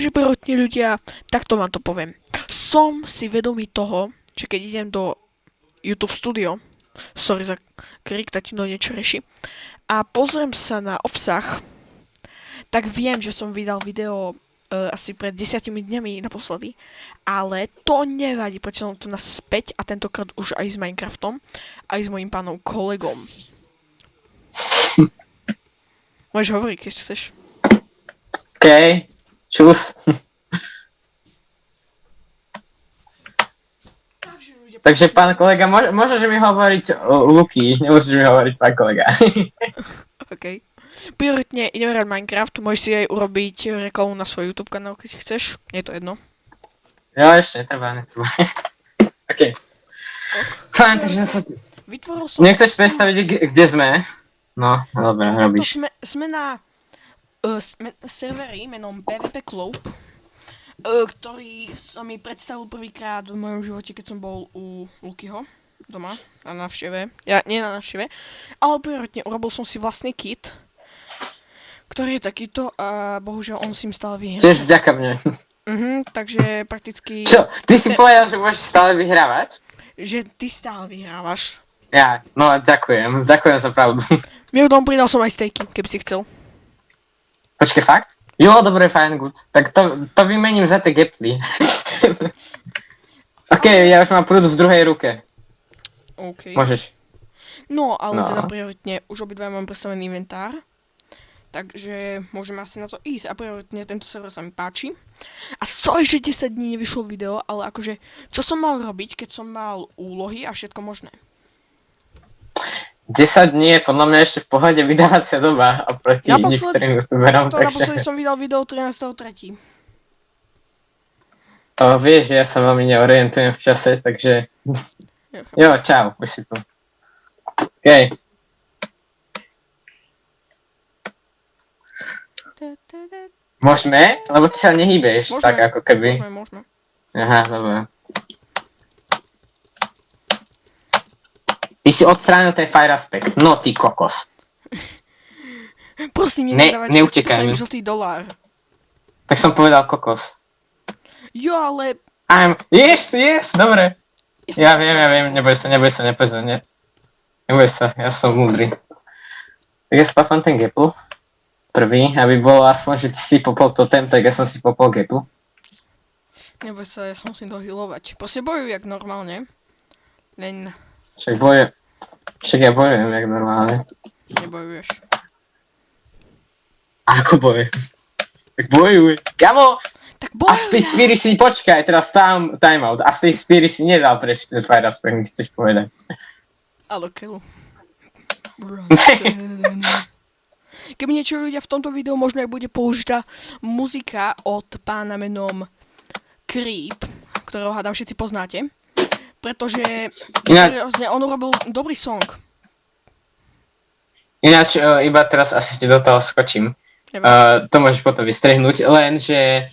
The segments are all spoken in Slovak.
Že prvotne ľudia, takto vám to poviem. Som si vedomý toho, že keď idem do YouTube Studio, sorry za krik, tatino niečo reši, a pozriem sa na obsah, tak viem, že som vydal video asi pred 10 dňami naposledy, ale to nevadí, prečo som tu naspäť a tentokrát už aj s Minecraftom, aj s mojím pánom kolegom. Môžeš hovoriť, keď chceš. OK, čus. Takže pán kolega, môžeš mi hovoriť Luky, nemusíš mi hovoriť pán kolega. OK. Prioritne ideme hrať Minecraft, môžeš si aj urobiť reklamu na svoj YouTube kanál, keď chceš, je to jedno. Jo, ešte, netreba. OK. Fajn, takže sa... Vytvoril som... Nechceš predstaviť, kde sme? No, dobre, robíš. Sme na serveri menom PvP Club, ktorý sa mi predstavil prvýkrát v mojom živote, keď som bol u Lukyho doma na návšteve. Ja nie na návšteve, ale prioritne urobil som si vlastný kit, ktorý je takýto a bohužiaľ on si im stále vyhráva. Tiež vďaka mne. Takže prakticky... Čo? Ty si povedal, že môžeš stále vyhrávať? Že ty stále vyhrávaš. Ja, no ďakujem za pravdu. Mimochodom pridal som aj stejky, keby si chcel. Počkej, fakt? Jo, dobre, fajn, good. Tak to vymením za tie geply. OK, ja už mám prúd v druhej ruke. OK. Môžeš. No, ale No. teda prioritne už obidva mám predstavený inventár. Takže môžeme asi na to ísť a prioritne tento server sa mi páči. A sorry, že 10 dní nevyšlo video, ale akože, čo som mal robiť, keď som mal úlohy a všetko možné? 10 dní je podľa mňa ešte v pohode vydávacia doba oproti niektorým youtuberom, Naposledy takže... som vydal video 13.3. To vieš, že ja sa veľmi neorientujem v čase, takže... Jo, čau, už si tu. OK. Môžeme? Lebo ty sa nehýbeš, Môžeme. tak ako keby. Môžeme. Aha, dobre. Ty si odstránil ten fire aspect. No ty kokos. Prosím, Ne- nedávať, neutekaj to sa mi. im žltý dolár. Tak som povedal kokos. Jo, ale... Yes, dobre. som Ja sa viem, neboj sa, neboj sa, ja som múdry. Tak ja spáfam ten gepl. Prvý, aby bolo aspoň, že ty si popol totem, tak ja som si popol gepl. Neboj sa, ja sa musím dohylovať. Proste bojujú jak normálne. Len Však ja bojujem jak normálne. nebojuješ. Ako bojujem? Tak bojuj. Jamo! Tak A z tej bojuj! spíry si počkaj, teraz timeout. A z tej spíry si nedal preč ten fire aspect, mi chceš povedať. Ale keľu. Keby niečo ľudia v tomto videu možno aj bude použitá muzika od pána menom Creep, ktorého hádam všetci poznáte. Pretože seriózne, on urobil dobrý song. Ináč, iba teraz asi ti do toho skočím. To môžeš potom vystrihnúť, lenže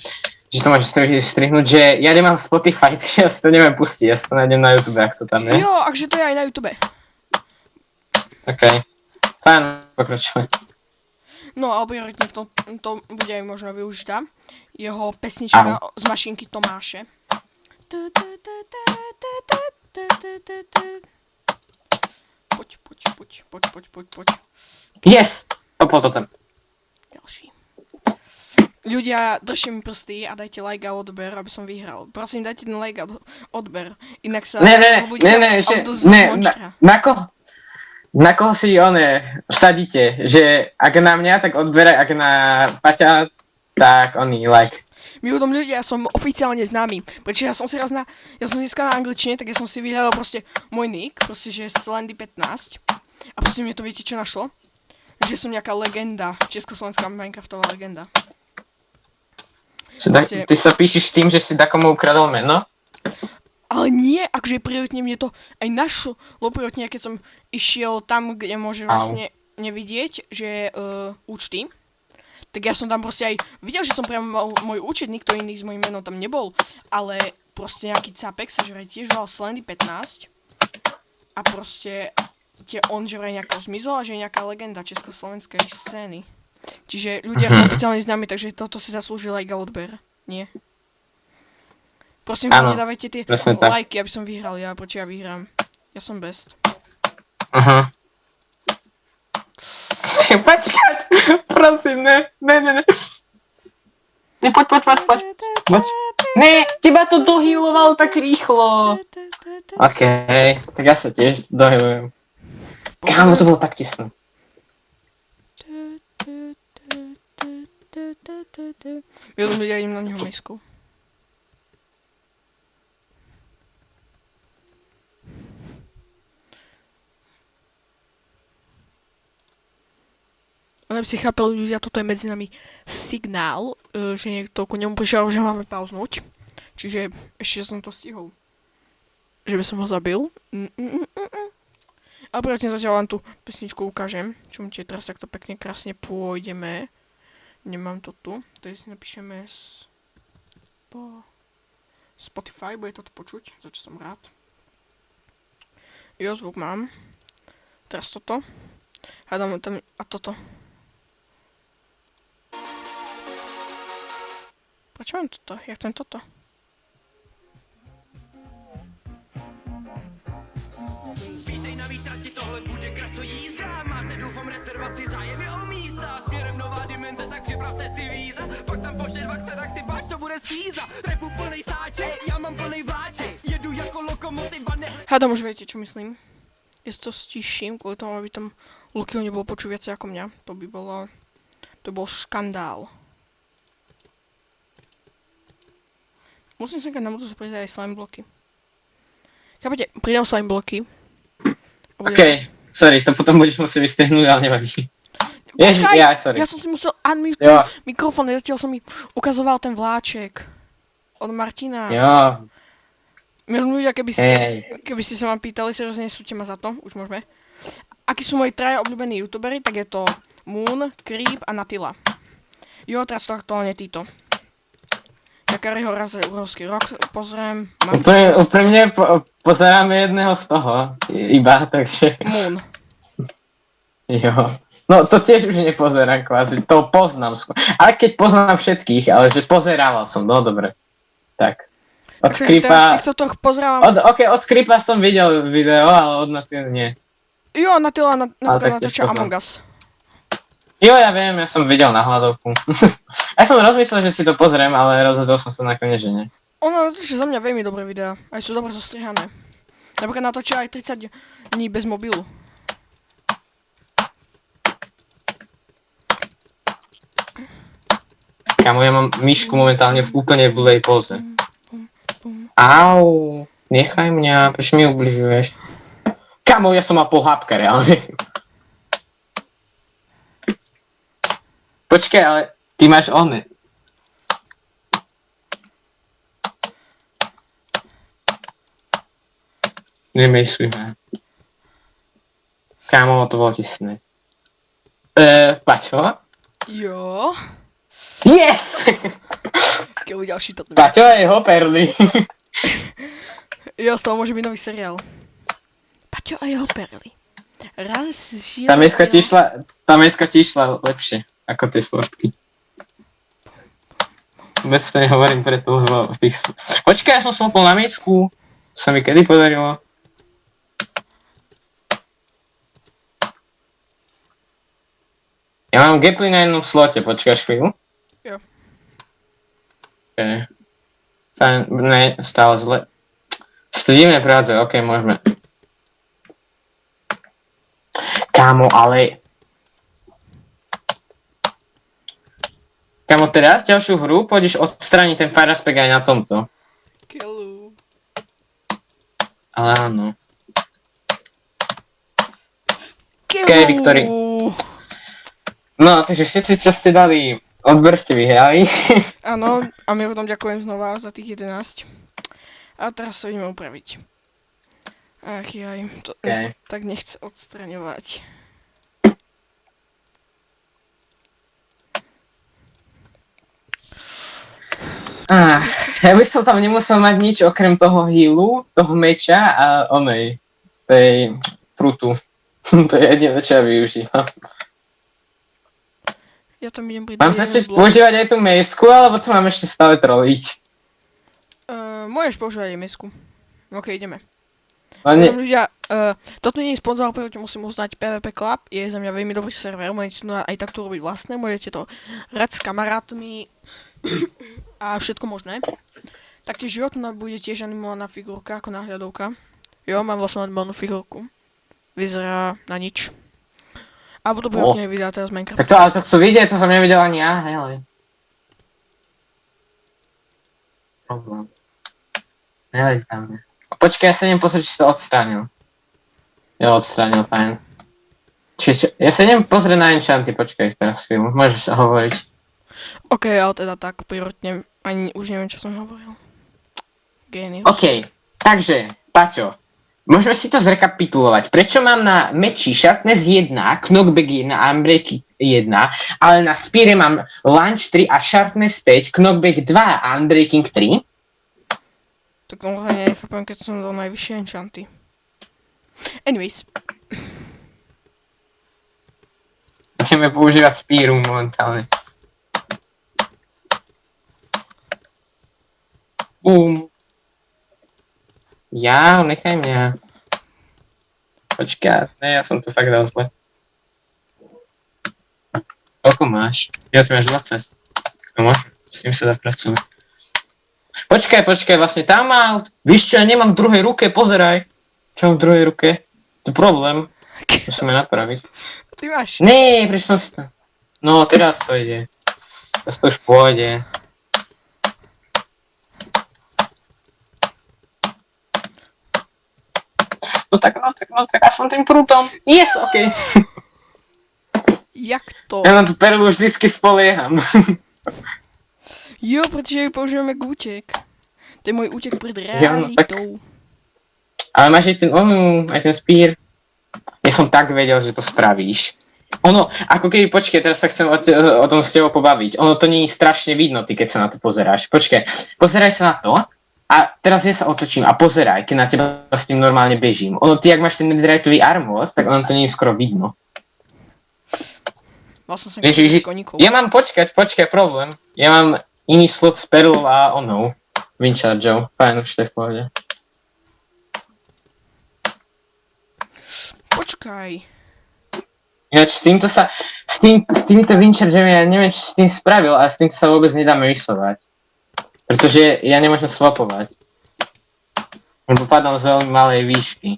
to môžeš vystrihnúť, že ja nemám Spotify, takže ja si to neviem pustiť, ja si to nájdem na YouTube, ak to tam je. Jo, akže to je aj na YouTube. OK. Fajn, pokračovať. No, ale prioritne v to bude aj možno využitá. Jeho pesnička z mašinky Tomáše. Poď. Yes! Popol to tam. Ďalší. Ľudia, držte mi prsty a dajte like a odber, aby som vyhral. Prosím, dajte ten like a odber. Inak sa... Na koho si vsadíte? Že ak na mňa, tak odber, ak na Paťa, tak oný like. Mimochodom ľudia, ja som oficiálne známy, pretože ja som dneska na angličtine, tak ja som si vyhľadal proste môj nick, proste že Slendy15. A proste mne to viete čo našlo? Že som nejaká legenda, československá Minecraftová legenda. Ty sa píšeš tým, že si takomu ukradol meno? Ale nie, akže prioritne mne to aj našlo, lebo prioritne keď som išiel tam, kde môže vlastne nevidieť, že účty, tak ja som tam proste aj videl, že som priamo mal môj účet, nikto iný s mojím menom tam nebol, ale proste nejaký capek sa že vraj tiež volal Slendy15 a proste on že vraj nejako zmizol a že je nejaká legenda československej scény. Čiže ľudia sú oficiálne známi, takže toto si zaslúžil aj odber. Nie. Prosím, vám Áno, nedávajte tie presne tak. lajky, aby som vyhral ja, prečo ja vyhrám. Ja som best. Aha. Počkať, prosím, ne. Ne, poď. Ne, teba to dohylovalo tak rýchlo. Okej, tak ja sa tiež dohylujem. Kámo, to bolo tak tesné. Ja idem na neho misku. Aby si chápali ľudia, toto je medzi nami signál, že niekto ku nemu prišiel, že máme pauznúť. Čiže ešte som to stihol. Že by som ho zabil. A prečo zatiaľ len tú pesničku ukážem, čo mi teraz takto pekne krásne pôjdeme. Nemám to tu, to si napíšeme Spotify, bude toto počuť, za čo som rád. Jo, zvuk mám. Teraz toto. A dáme tam, a toto. Prečo mám toto? Ja chcem toto. Vítej na výtrati, tohle bude krasojízda. Máte doufám rezervaci, zájem je o místa. Směrem nová dimenze, tak připravte si víza. Pak tam pošle dvaxa, tak si páč, to bude schýza. Repu plnej sáček, já mám plnej vláček. Jedu jako lokomotiva, ne... Hádam už viete, čo myslím. Ja si to stiším, kvôli tomu, aby tam Lukyho nebolo počuť viacej ako mňa. To by bolo... To bol škandál. Musím sa na budúce pridať aj slime bloky. Chápete, pridám slime bloky. Okej, sorry, to potom budeš musieť vystrihnúť, ale nevadí. Ježiš, sorry. Ja som si musel unmute mikrofón, zatiaľ som mi ukazoval ten vláček. Od Martina. Jo. Milí ľudia, keby ste sa ma pýtali, seriózne nesúďte ma za to, už môžeme. Akí sú moji traja obľúbení youtuberi, tak je to Moon, Creep a Natila. Jo, teraz to aktuálne títo. Ja Kariho raz európsky rok pozriem. Úprimne pozerám jedného z toho, iba, takže... Moon. Jo. No to tiež už nepozerám kvázi, to poznám skôr. Ale keď poznám všetkých, ale že pozerával som, no dobre. Tak. Od Creepa... Teraz týchto troch pozrávam. Od Creepa som videl video, ale od Natila nie. Jo, Natila natáča Among Us. Jo, ja viem, ja som videl na hľadovku. Ja som rozmyslel, že si to pozriem, ale rozhodol som sa nakoniec, že nie. Ona natáča za mňa veľmi dobré videá, aj sú dobre zostrihané. Napríklad natáča aj 30 dní bez mobilu. Kamo, ja mám myšku momentálne v úplne blbej poze. Au, nechaj mňa, prečo mi ubližuješ? Kamo, ja som mal pol hápka, reálne. Počkaj, ale ty máš one. Nemejsuj ma. Kámo, to bolo tesné. Paťo? Jo. Yes! Keľu ďalší toto. Paťo je jeho perly. Jo, z toho môže byť nový seriál. Paťo a jeho perly. Raz žil... Tá meska ti išla lepšie ako tie sportky. Vôbec to nehovorím preto, lebo v tých... Počkaj, ja som smokol na miecku. To sa mi kedy podarilo? Ja mám gameplay na jednom slote, počkáš chvíľu? Jo. Okay. Fajn, ne, stále zle. Studíme práce, okej, môžeme. Kámo, ale... Kámo, teraz ďalšiu hru pôjdeš odstrániť ten fire aspect aj na tomto. Keľu. Ale áno. Keľu. Okej, Viktori. No, takže všetci, čo ste dali odber, ste vyhrali. Áno, a my potom ďakujem znova za tých 11. A teraz sa ideme upraviť. Ach jaj, to tak nechce odstraňovať. Ja by som tam nemusel mať nič okrem toho healu, toho meča a onej, tej prutu. To je jediné, čo ja využívam. ja tam idem Mám pridať začať jeden blok. používať aj tú mesku, alebo to mám ešte stále troliť? Môžeš používať aj misku. OK, ideme. Ale nie, Ľudia, toto nie je sponzor, preto musím uznať PvP Club, je za mňa veľmi dobrý server, môžete tu aj takto robiť vlastné, môžete to hrať s kamarátmi a všetko možné. Taktiež jo, tu bude tiež animovaná figurka ako náhľadovka. Jo, mám vlastnú animovanú figurku. Vyzerá na nič. A to bude od nej videa teraz Minecraft. tak to, ale to chcú vidieť, to som nevidel ani ja, hele. Problém. Hele tam. Počkaj, ja sa idem pozrieť, či si to odstránil. Jo, odstránil, fajn. Ja sa idem pozrieť na enchanty, počkaj teraz chvíľu, môžeš hovoriť. OK, ale teda tak, prvotne, ani už neviem, čo som hovoril. Genius. OK, takže, Paťo, môžeme si to zrekapitulovať. Prečo mám na meči Sharpness 1, Knockback 1 a Unbreaking 1, ale na Speare mám Launch 3 a Sharpness 5, Knockback 2 a Unbreaking 3? Tak možno nechápem, keď som dal najvyššie enchanty. Anyways. Ideme používať Spearu momentálne. Ja, nechaj mňa. Počkaj, ne, ja som to fakt dal zle. Koľko máš? Ja tu máš 20. No môžem, s tým sa dá pracovať. Počkaj, vlastne tam mal. Víš čo, ja nemám v druhej ruke, pozeraj. Čo mám v druhej ruke? To je problém. Musíme napraviť. Ty máš. Nie, prečo som si to... No, teraz to ide. Teraz to už pôjde. No tak, aspoň tým prútom. Yes, okej. Jak to? Ja na tú perlu vždycky spolieham. Jo, pretože ju používame ako útek. To je môj útek pred Ja, no tak- realitou. Ale máš aj ten aj ten Spear. Ja som tak vedel, že to spravíš. Ono, ako keby, počkaj, teraz sa chcem o tom s tebou pobaviť. Ono to nie je strašne vidno, ty keď sa na to pozeráš. Počkaj, pozeraj sa na to a teraz ja sa otočím a pozeraj, keď na teba s tým normálne bežím. Ono, ty, ak máš ten netheriteový armor, tak ono to nie je skoro vidno. Vlastne som Vieš, že koníkov. ja mám, počkať, problém. Ja mám iný slot z perl a onou. Winchargeov. Fajn, už to je v pohode. Počkaj. Ináč s týmito Winchargeami ja neviem, čo s tým spravil, ale s týmto sa vôbec nedáme vyslovať. Pretože ja nemôžem swapovať. Lebo padám z veľmi malej výšky.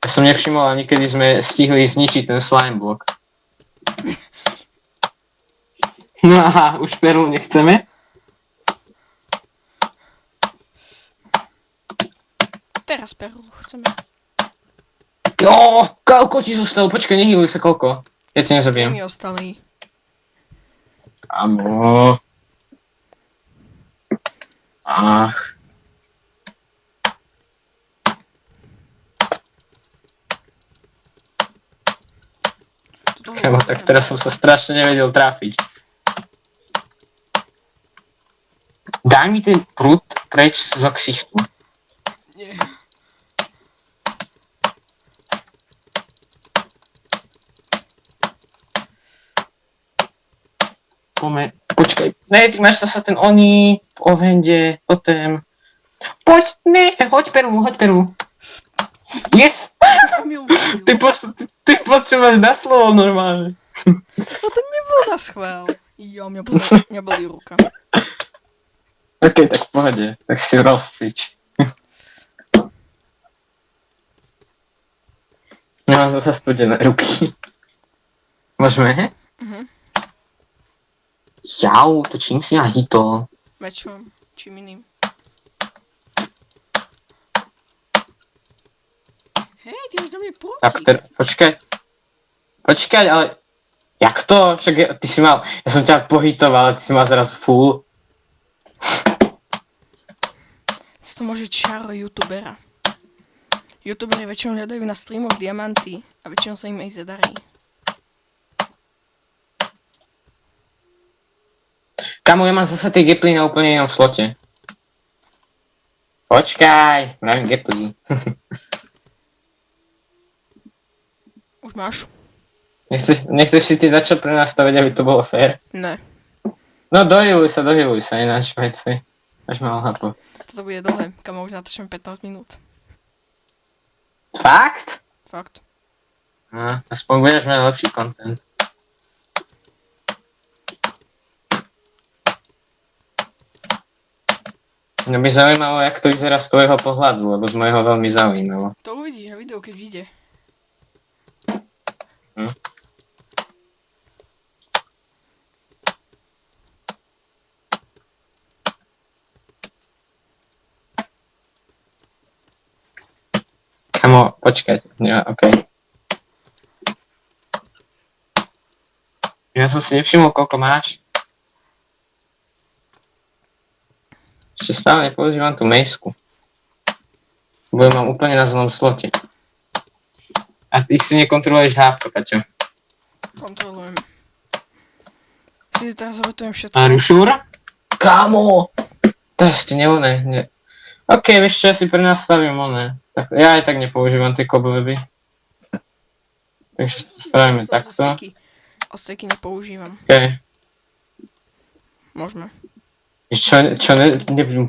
Ja som nevšimol ani kedy sme stihli zničiť ten slime block. No aha, už perlu nechceme. Teraz perlu chceme. Jo, koľko ti zostalo? Počkaj, nehyluj sa koľko. Ja ti Kde nezabijem. mi ostali? Amo. Ach. Kamo, tak teraz som sa strašne nevedel trafiť. Daj mi ten prúd preč z ksichtu. Nie. Počkaj, ne, ty máš zasa ten oni v ovende, totem. Poď, ne, hoď perlu. Yes! Ty potrebuješ na slovo normálne. No to nebolo na schvál. Jo, mňa bolí ruka. OK, tak v pohode, tak si rozcvič. Nemám zase studené ruky. Môžeme, he? Jau, to čím si ja hitol? Mečom, čím iným. Hej, ty máš na mne prútik. Tak, počkaj, ale... Jak to? Však ty si mal... Ja som ťa pohitoval, ale ty si mal zrazu full. To môže čaro youtubera. Youtuberi väčšinou hľadajú na streamoch diamanty a väčšinou sa im aj zadarí. Kamo, ja mám zase tie geply na úplne inom slote. Počkaj, mravím geply. Už máš? Nechceš si ty začať prenastaviť, aby to bolo fér? Ne. No dohiluj sa, ináč Wi-Fi. Až mal hapo. Toto bude dlhé, kamo už natáčam 15 minút. Fakt? Fakt. Aspoň budeš mať lepší content. Mňa by zaujímalo, jak to vyzerá z tvojho pohľadu, lebo z môjho veľmi zaujímalo. To uvidíš na videu, keď vyjde. Hm. Kamo, počkaj. Ja, okej. Ja som si nevšimol, koľko máš. Ešte stále nepoužívam tú mejsku. Bo ju mám úplne na zlom slote. A ty si nekontroluješ hápko, Paťo. Kontrolujem. Si teraz obetujem všetko. A rušúr? Kámo! To ešte ne. OK, vieš čo, ja si prenastavím oné. Tak, ja aj tak nepoužívam tie cobweby. Takže spravíme takto. Ostejky nepoužívam. OK. Môžeme. Čo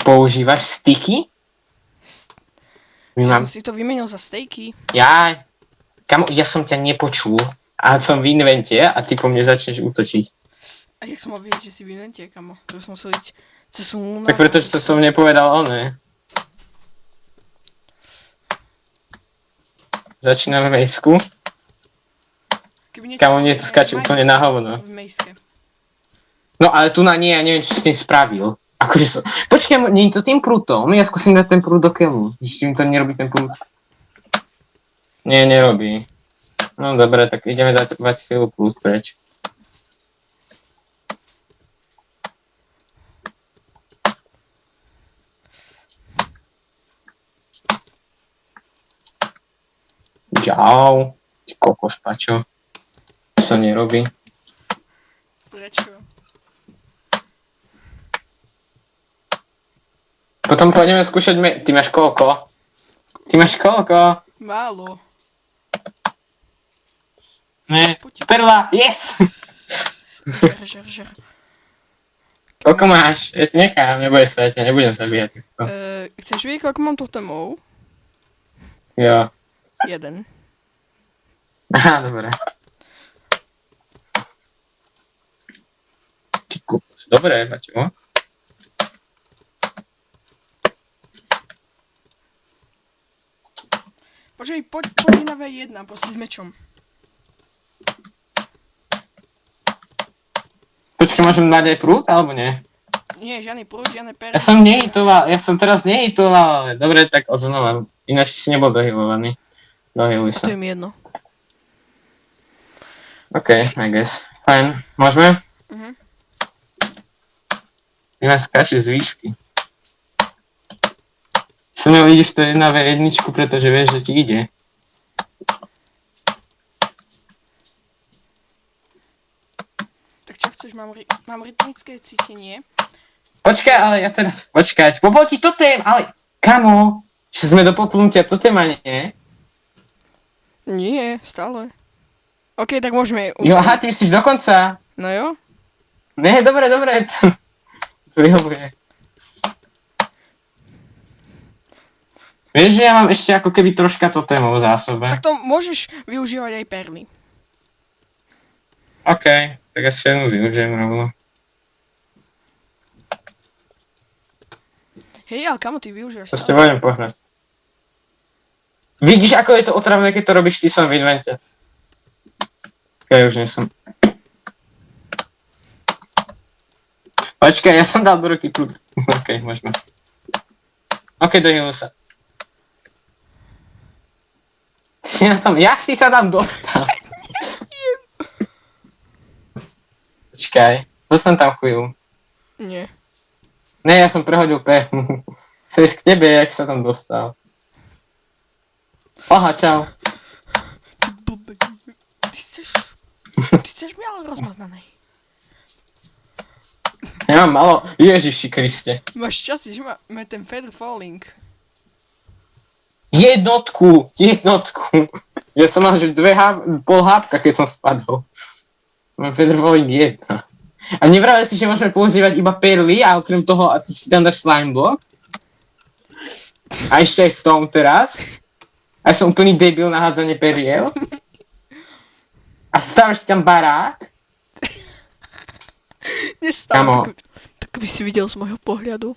používaš? Sticky? Ja som si to vymenil za stejky. Jaj. Kamo, ja som ťa nepočul. A som v invente a ty po mne začneš útočiť. A jak som mal vedieť, že si v invente, kamo? To som musel ísť cez Luna. Tak pretože to som nepovedal oné. Začíname mejsku. Kamo, mne to skáče úplne na hovno. V mejske. No ale tu na nie, ja neviem, čo si s tým spravil. Akože som... Počkaj, nie je to tým prútom? Ja skúsim dať ten prút do keľu. Či mi to nerobí ten prút? Nie, nerobí. No dobre, tak ideme dať chvíľu prút preč. Čau. Ty kokos, Pačo. To sa nerobí. Prečo? Potom pôjdeme skúšať Ty máš koľko? Ty máš koľko? Málo. Ne, perla, yes! Žer. Koľko máš? Ja ti nechám, neboj sa, ja ťa nebudem zabíjať. Chceš vidieť, koľko mám totemov? Jo. 1. Aha, dobre. Ty kokos, dobre, Paťo. Počkej, poď na V1, proste s mečom. Počkaj, môžem dať aj prúd, alebo nie? Nie, žiadny prúd, žiadne perly. Ja som teraz nehitoval, ale dobre, tak odznova. Ináč si nebol dohilovaný. Dohiluj To sa. je mi jedno. OK, I guess. Fajn, môžeme? Ty ma skáčeš z výšky. So mnou ideš to na V1, pretože vieš, že ti ide. Tak čo chceš, mám rytmické cítenie. Počkaj, ale ja teraz... Počkať, pobol ti totem, ale... Kamo, či sme do poplunutia totema, nie? Nie, stále. OK, tak môžeme... Jo, aha, ty myslíš dokonca? No jo? Ne, dobre, to vyhovuje. Vieš, že ja mám ešte ako keby troška totémov v zásobe. Tak to môžeš využívať aj perly. OK, tak ešte jednu využijem rovno. Hej, ale kamo ty využívaš To ste budem pohrať. Vidíš, ako je to otravné, keď to robíš ty som v invente. Ja už nie som. Počkaj, ja som dal do ruky prúd. OK, môžeme. OK, dohylu sa. Si na tom, jak si sa tam dostal? Počkaj, zostaň tam chvíľu. Nie. Ne, ja som prehodil permu. Chcem ísť k tebe, jak sa tam dostal. Aha, čau. Ty blbek. Ty chceš mi ale rozmaznanej. Ja mám malo. Ježiši Kriste. Máš šťastie, že máme ten feather falling. Jednotku! Ja som mal, že pol hápka, keď som spadol. Mám Featherfalling 1. A nevravili si, že môžeme používať iba perly a okrem toho, a ty si tam dáš slime block? A ešte aj stone teraz? A som úplný debil na hádzanie periel? A stavíš si tam barák? Nestávam, tak by si videl z môjho pohľadu.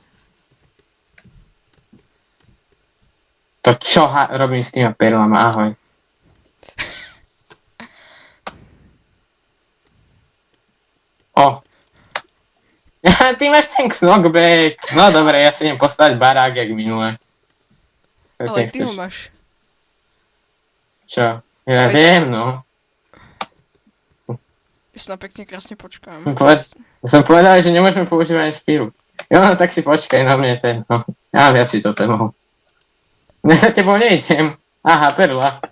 To čo robím s tými perlami, ahoj. O. Ty máš ten knockback. No dobre, ja si idem postaviť barák, jak minule. Ale ty ho máš. Čo? Ja viem, no. Ja sa pekne krásne počkám. Som povedal, že nemôžeme používať spíru. Jo, no tak si počkaj, na mne ten, no. Ja viac si to tebou. Ja za tebou nejdem. Aha, perla.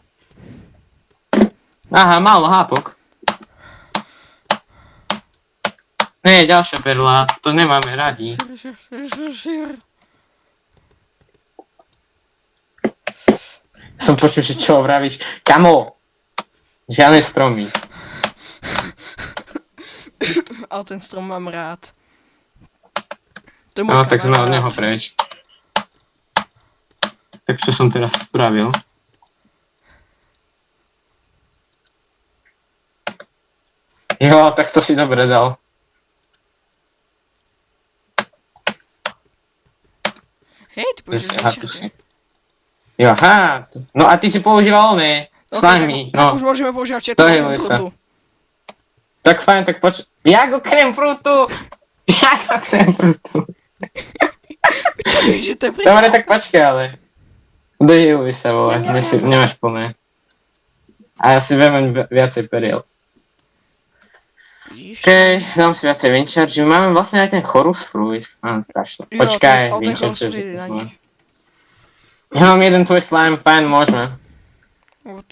Aha, málo hápok. Nie, ďalšia perla, to nemáme radi. Som počul, že čo vravíš. Kamo! Žiadne stromy. Ale ten strom mám rád. To je môj No, tak sme od kamarát. neho preč. Tak čo som teraz spravil? Jo, tak to si dobre dal. Hej, ty Presne, používaš aha, tu si. Jo, aha. No a ty si používal oné. Slimy, no. Už môžeme používať všetko. To je Lisa. Tak fajn, tak Jak okrem prútu? Jak okrem prútu? Že to je Dobre, tak počkaj, ale. Dojeluj sa, vole, nemáš plné. A ja si viem viacej periel. Okej, dám si viacej Wincharge. Máme vlastne aj ten Chorus Fruit. Strašne. Jo, Počkaj, ten Wincharge Chorus je Fruit je na slime. Ja mám jeden tvoj slime, fajn, môžeme. Od.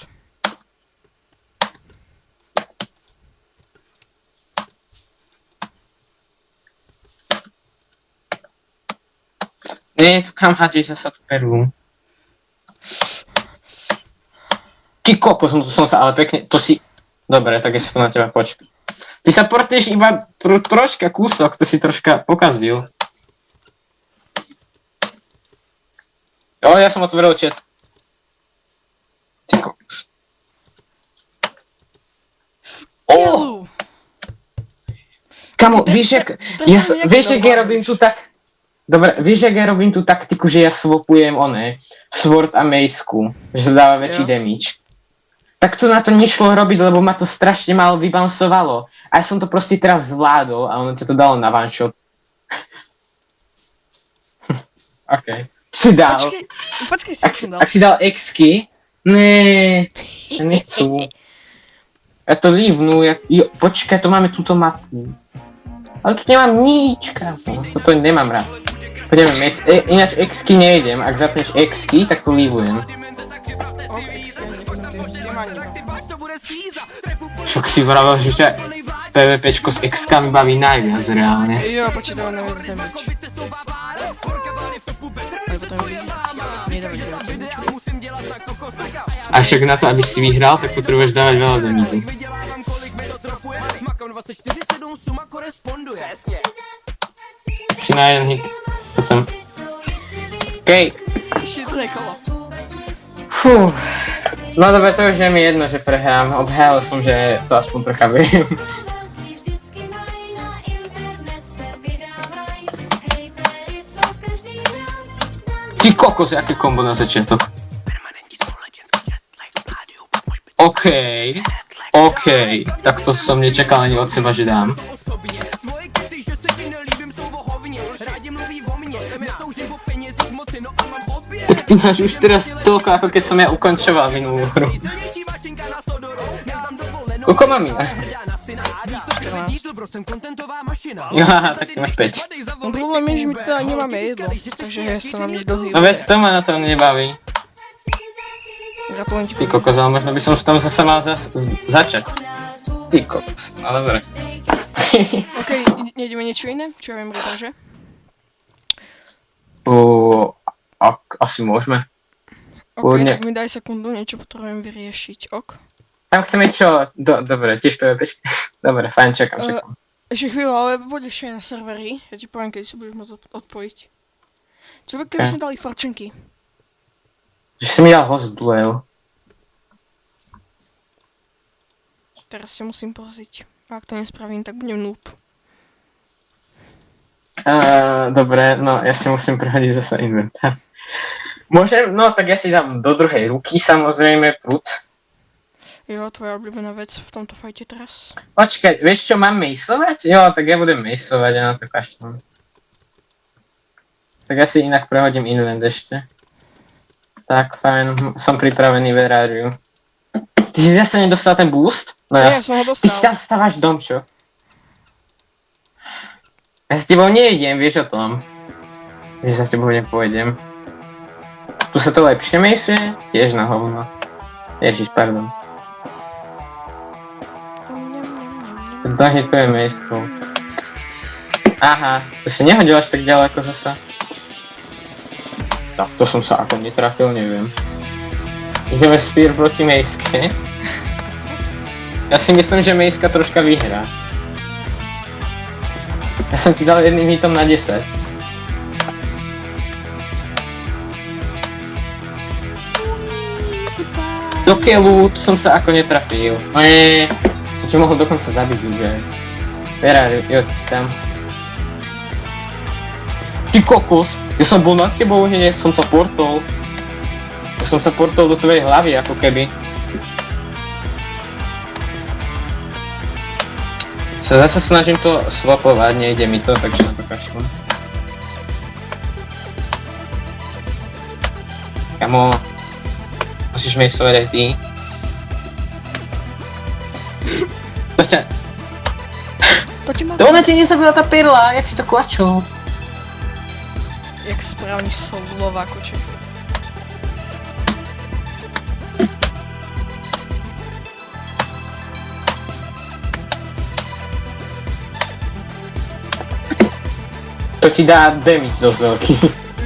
Nie, tu kam hádžeš zasa tú perlu. Ty kokos, som sa ale pekne, to si... Dobre, tak ja sa to na teba počkám. Ty sa portneš iba troška kúsok, to si troška pokazil. Jo, ja som otvoril chat. Ty kokos. Skill! Kamo, vieš, jak ja robím tu tak... Dobre, vieš, jak ja robím tú taktiku, že ja swopujem Sword a Maceku, že dáva väčší damage. Tak to na to nešlo robiť, lebo ma to strašne málo vybouncovalo. A ja som to proste teraz zvládol a ono to dalo na one shot. OK. Si dal. Počkaj si, čo dal. Ak si dal X-ky? Nee, ja nechcú. Ja to leavnú, počkaj, to máme túto mapu. Ale tu nemám nič, kámo. Toto nemám rád. Poďme, ináč X-ky nejdem. Ak zapneš X-ky, tak to leavujem. Však si vravel, že ťa PvPčko s X-kami baví najviac reálne. Jo, počítam na viac damage. Ale potom nedávaš viac damage. A však na to, aby si vyhral, tak potrebuješ dávať veľa damage. Si na jeden hit. Poď sem. Okej. Ešte druhé kolo. Fú. No dobre, to už je mi jedno, že prehrám. Obhájal som, že to aspoň trocha viem. Ty kokos, aké kombo na začiatok. OK, tak to som nečakal ani od seba, že dám. Tak ty máš už teraz toľko, ako keď som ja ukončoval minulú hru. Koľko mám inak? 14. Jaha, tak ty máš 5. No problém je, že my teda nemáme jedlo, takže sa nám nedohýba. No veď to ma na tom nebaví. Gratulujem ti. Ty kokos, ale možno by som tam zase mal začať. Ty kokos, ale dobre. OK, nejdeme niečo iné? Čo ja viem, retáže? Asi môžeme. OK, Kľudne. tak mi daj sekundu, niečo potrebujem vyriešiť, ok? Tam chceme čo? Dobre, tiež PvP. Dobre, fajn, čakám. Ešte chvíľu, ale budeš aj na serveri, ja ti poviem, keď si budeš môcť odpojiť. Čo by, keby sme dali forčenky? Že si mi dal host duel. Teraz si musím poziť. Ak to nespravím, tak budem noob. Dobre, no ja si musím prehodiť zase inventár. Môžem? No tak ja si dám do druhej ruky samozrejme prut. Jo, tvoja obľúbená vec v tomto fajte teraz. Počkaj, vieš čo, mám mejsovať? Jo, tak ja budem mejsovať, ja na to kašľam. Tak ja si inak prehodím invent ešte. Tak, fajn, som pripravený veráriu. Ty si zase nedostal ten boost? No Ja som ho Ty si tam dostal. stávaš dom, čo? Ja s tebou nejdem, vieš o tom. Že sa s tebou nepôjdem. Tu sa to lepšie mejsuje? Tiež na hovno. Ježiš, pardon. To dohituje mejskou. Aha, to si nehodil až tak ďaleko zasa. Tak, to som sa ako netrafil, neviem. Ideme Spear proti mejske. Ja si myslím, že mejska troška vyhrá. Ja som ti dal jedným hitom na 10. Do keľu, tu som sa ako netrafil. No je, som ti mohol dokonca zabiť už aj. Ferrari, jo, si tam. Ty kokos, ja som bol nad tebou hneď, som sa portol. Ja som sa portol do tvojej hlavy, ako keby. Sa zase snažím to swapovať, nejde mi to, takže na to kašľam. Kamo, musíš mejsovať aj ty. To ťa... To ti má... To ona ti nezabila tá perla, jak si to klačol. Jak správny Slovákoček. To ti dá damage dosť veľký.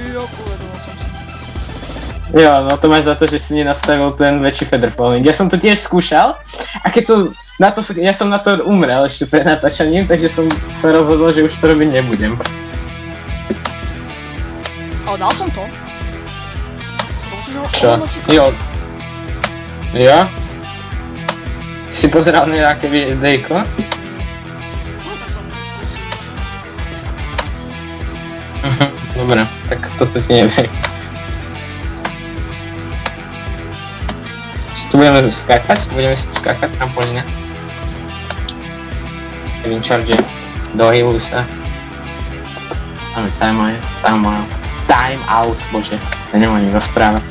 Jo, povedal som si. Jo, no to máš za to, že si nenastavil ten väčší feather falling. Ja som to tiež skúšal a keď som na to, ja som na to umrel ešte pred natáčaním, takže som sa rozhodol, že už to robiť nebudem. Ale dal som to. Čo? Jo. Jo? Si pozeral nejaké videjko? No tak som to skúsil. Dobre, tak toto ti neviem. Si tu budeme skákať? Budeme si tu skákať trampolína. Kevin Charge, dohyluj sa. Máme time out, bože, to nemôžem rozprávať.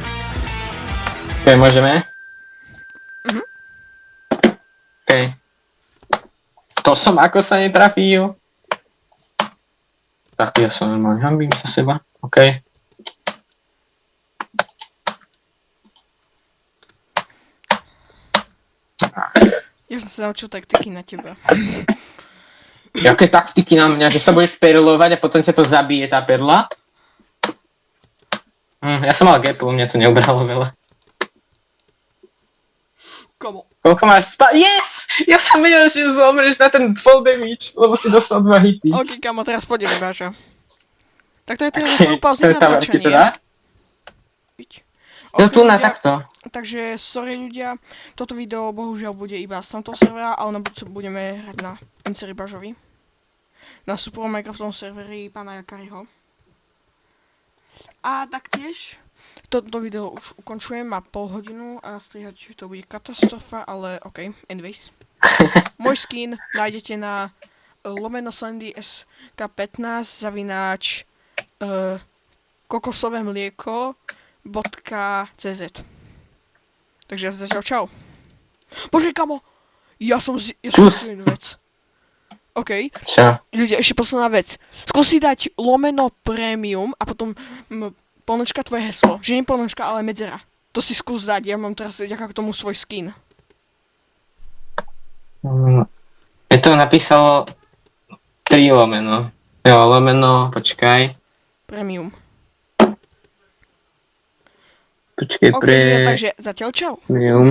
Ok, môžeme? Ok. To som ako sa netrafil. Tak ja sa normálne hambím sa seba, ok. Ja som sa naučil taktiky na teba. Jaké taktiky na mňa, že sa budeš perlovať a potom ťa to zabije tá perla? Ja som mal gaplu, mňa to neubralo veľa. Komo? Koľko máš Yes! Ja som vedel, že zomreš na ten full damage, lebo si dostal 2 hity. Ok, kamo, teraz poďme, Báža. Tak to je teda Okay, chvíľu pauzu na natáčanie. Jo, tu na takto. Takže sorry ľudia, toto video bohužiaľ bude iba z tomto servera, ale na budúce budeme hrať na MC Rybažovi. Na super Minecraftovom serveri pána Jakariho. A taktiež, toto video už ukončujem, má pol hodinu a strihať to bude katastrofa, ale ok, anyways. Môj skin nájdete na /Sandy SK15 zavináč kokosové mlieko.cz. Takže ja zatiaľ čau. Bože, kamo! Ja som jednu vec. OK. Čo? Ľudia, ešte posledná vec. Skús si dať /premium a potom polnočka tvoje heslo. Že nie polnočka, ale medzera. To si skús dať, ja mám teraz ďaká k tomu svoj skin. Je to napísalo 3 lomeno. Jo, lomeno, počkaj. Premium. Počkej, OK, takže zatiaľ čau. premium.